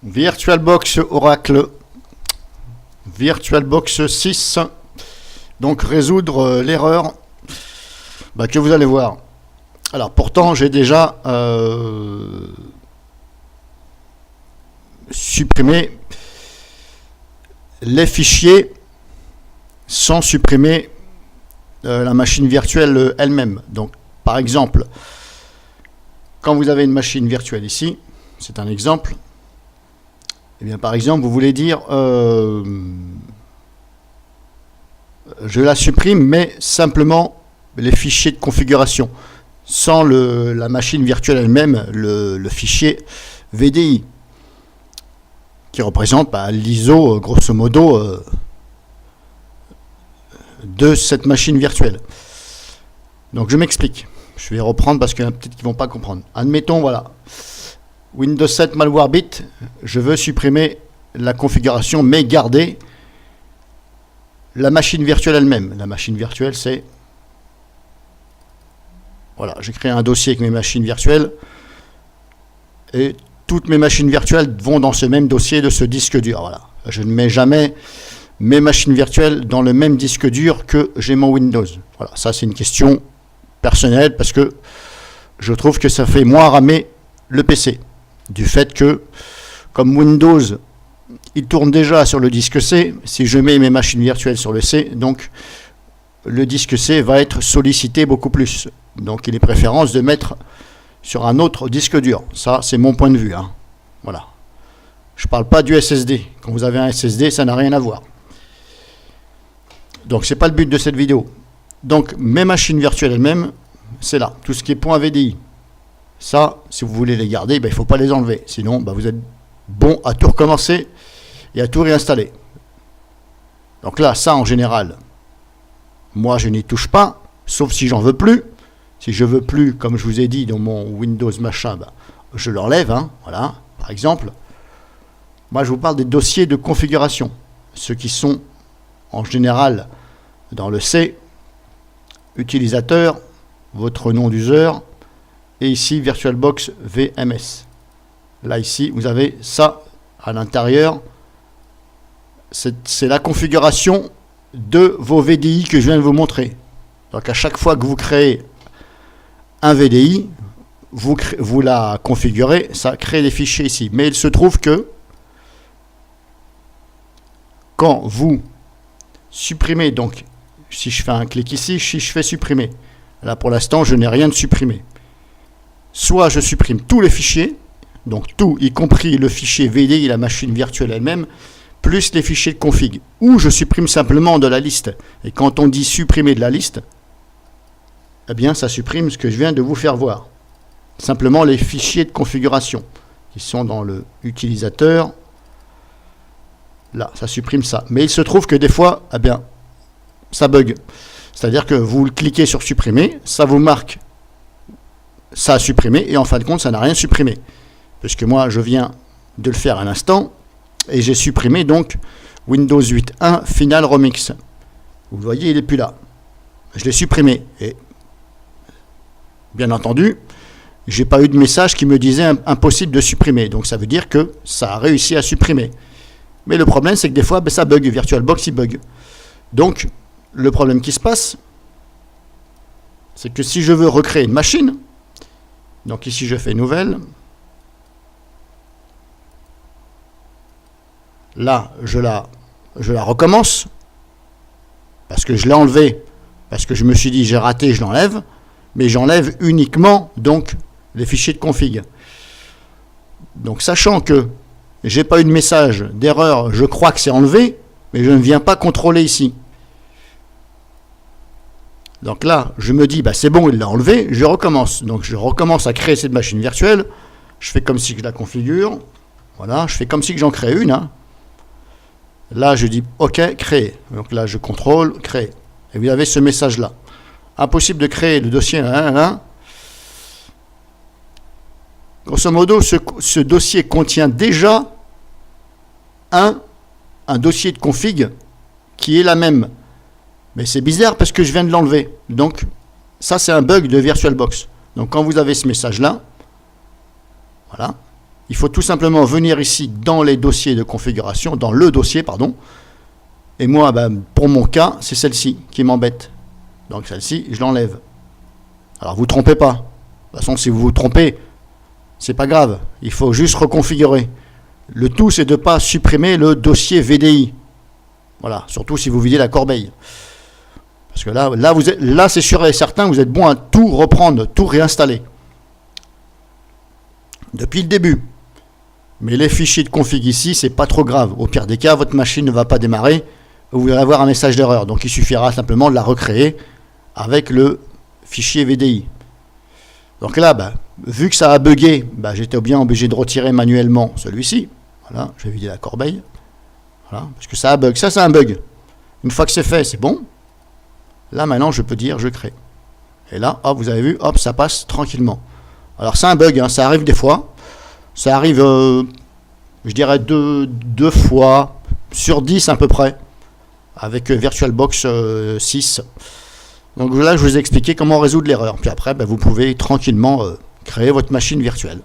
VirtualBox Oracle, VirtualBox 6, donc résoudre l'erreur que vous allez voir. Alors pourtant j'ai déjà supprimé les fichiers sans supprimer la machine virtuelle elle-même. Donc par exemple, quand vous avez une machine virtuelle ici, c'est un exemple, et bien par exemple vous voulez dire je la supprime mais simplement les fichiers de configuration sans la machine virtuelle elle-même, le fichier VDI qui représente l'ISO grosso modo de cette machine virtuelle. Donc je m'explique, je vais reprendre parce qu'il y en a peut-être qui ne vont pas comprendre. Admettons, voilà, Windows 7 Malwarebit, je veux supprimer la configuration mais garder la machine virtuelle elle-même. La machine virtuelle, c'est, voilà, j'ai créé un dossier avec mes machines virtuelles et toutes mes machines virtuelles vont dans ce même dossier de ce disque dur. Voilà, je ne mets jamais mes machines virtuelles dans le même disque dur que j'ai mon Windows. Voilà, ça c'est une question personnelle parce que je trouve que ça fait moins ramer le PC. Du fait que, comme Windows, il tourne déjà sur le disque C, si je mets mes machines virtuelles sur le C, donc le disque C va être sollicité beaucoup plus. Donc il est préférence de mettre sur un autre disque dur. Ça, c'est mon point de vue. Hein. Voilà. Je ne parle pas du SSD. Quand vous avez un SSD, ça n'a rien à voir. Donc, ce n'est pas le but de cette vidéo. Donc, mes machines virtuelles elles-mêmes, c'est là. Tout ce qui est point VDI. Ça, si vous voulez les garder, il ne faut pas les enlever. Sinon, vous êtes bon à tout recommencer et à tout réinstaller. Donc là, ça, en général, moi, je n'y touche pas, sauf si j'en veux plus. Si je veux plus, comme je vous ai dit, dans mon Windows machin, je l'enlève. Hein, voilà, par exemple. Moi, je vous parle des dossiers de configuration. Ceux qui sont, en général, dans le C, utilisateur, votre nom d'user, et ici, VirtualBox VMS. Là, ici, vous avez ça à l'intérieur. C'est la configuration de vos VDI que je viens de vous montrer. Donc, à chaque fois que vous créez un VDI, vous la configurez, ça crée des fichiers ici. Mais il se trouve que quand vous supprimez, donc si je fais un clic ici, si je fais supprimer, là pour l'instant je n'ai rien de supprimé. Soit je supprime tous les fichiers, donc tout, y compris le fichier VDI, la machine virtuelle elle-même, plus les fichiers de config, ou je supprime simplement de la liste. Et quand on dit supprimer de la liste, eh bien ça supprime ce que je viens de vous faire voir. Simplement les fichiers de configuration qui sont dans le utilisateur. Là, ça supprime ça. Mais il se trouve que des fois, eh bien, ça bug. C'est-à-dire que vous cliquez sur supprimer, ça vous marque ça a supprimé, et en fin de compte, ça n'a rien supprimé. Puisque moi, je viens de le faire à l'instant, et j'ai supprimé donc Windows 8.1 Final Remix. Vous voyez, il n'est plus là. Je l'ai supprimé. Et bien entendu, j'ai pas eu de message qui me disait impossible de supprimer. Donc ça veut dire que ça a réussi à supprimer. Mais le problème, c'est que des fois, ça bug. VirtualBox, il bug. Donc, le problème qui se passe, c'est que si je veux recréer une machine, donc ici, je fais nouvelle. Là, je la recommence, parce que je l'ai enlevé, parce que je me suis dit, j'ai raté, je l'enlève, mais j'enlève uniquement, donc, les fichiers de config. Donc, sachant que j'ai pas eu de message d'erreur, je crois que c'est enlevé, mais je ne viens pas contrôler ici. Donc là, je me dis, c'est bon, il l'a enlevé, je recommence. Donc je recommence à créer cette machine virtuelle, je fais comme si je la configure, voilà, je fais comme si j'en crée une. Hein. Là, je dis, OK, créer. Donc là, je contrôle, créer. Et vous avez ce message-là. Impossible de créer le dossier. Grosso modo, ce dossier contient déjà un dossier de config qui est la même. Mais c'est bizarre parce que je viens de l'enlever. Donc, ça, c'est un bug de VirtualBox. Donc, quand vous avez ce message-là, voilà, Il faut tout simplement venir ici dans les dossiers de configuration, dans le dossier, pardon. Et moi, pour mon cas, c'est celle-ci qui m'embête. Donc celle-ci, je l'enlève. Alors vous ne trompez pas. De toute façon, si vous vous trompez, c'est pas grave. Il faut juste reconfigurer. Le tout, c'est de ne pas supprimer le dossier VDI. Voilà, surtout si vous videz la corbeille. Parce que là, c'est sûr et certain, vous êtes bon à tout reprendre, tout réinstaller. Depuis le début. Mais les fichiers de config ici, c'est pas trop grave. Au pire des cas, votre machine ne va pas démarrer. Vous allez avoir un message d'erreur. Donc il suffira simplement de la recréer avec le fichier VDI. Donc là, vu que ça a bugué, j'étais bien obligé de retirer manuellement celui-ci. Voilà, je vais vider la corbeille. Voilà, parce que ça a bug. Ça, c'est un bug. Une fois que c'est fait, c'est bon. Là, maintenant, je peux dire je crée. Et là, hop, vous avez vu, hop, ça passe tranquillement. Alors, c'est un bug, hein, ça arrive des fois. Ça arrive, je dirais, deux fois sur 10 à peu près, avec VirtualBox 6. Donc là, je vous ai expliqué comment résoudre l'erreur. Puis après, vous pouvez tranquillement créer votre machine virtuelle.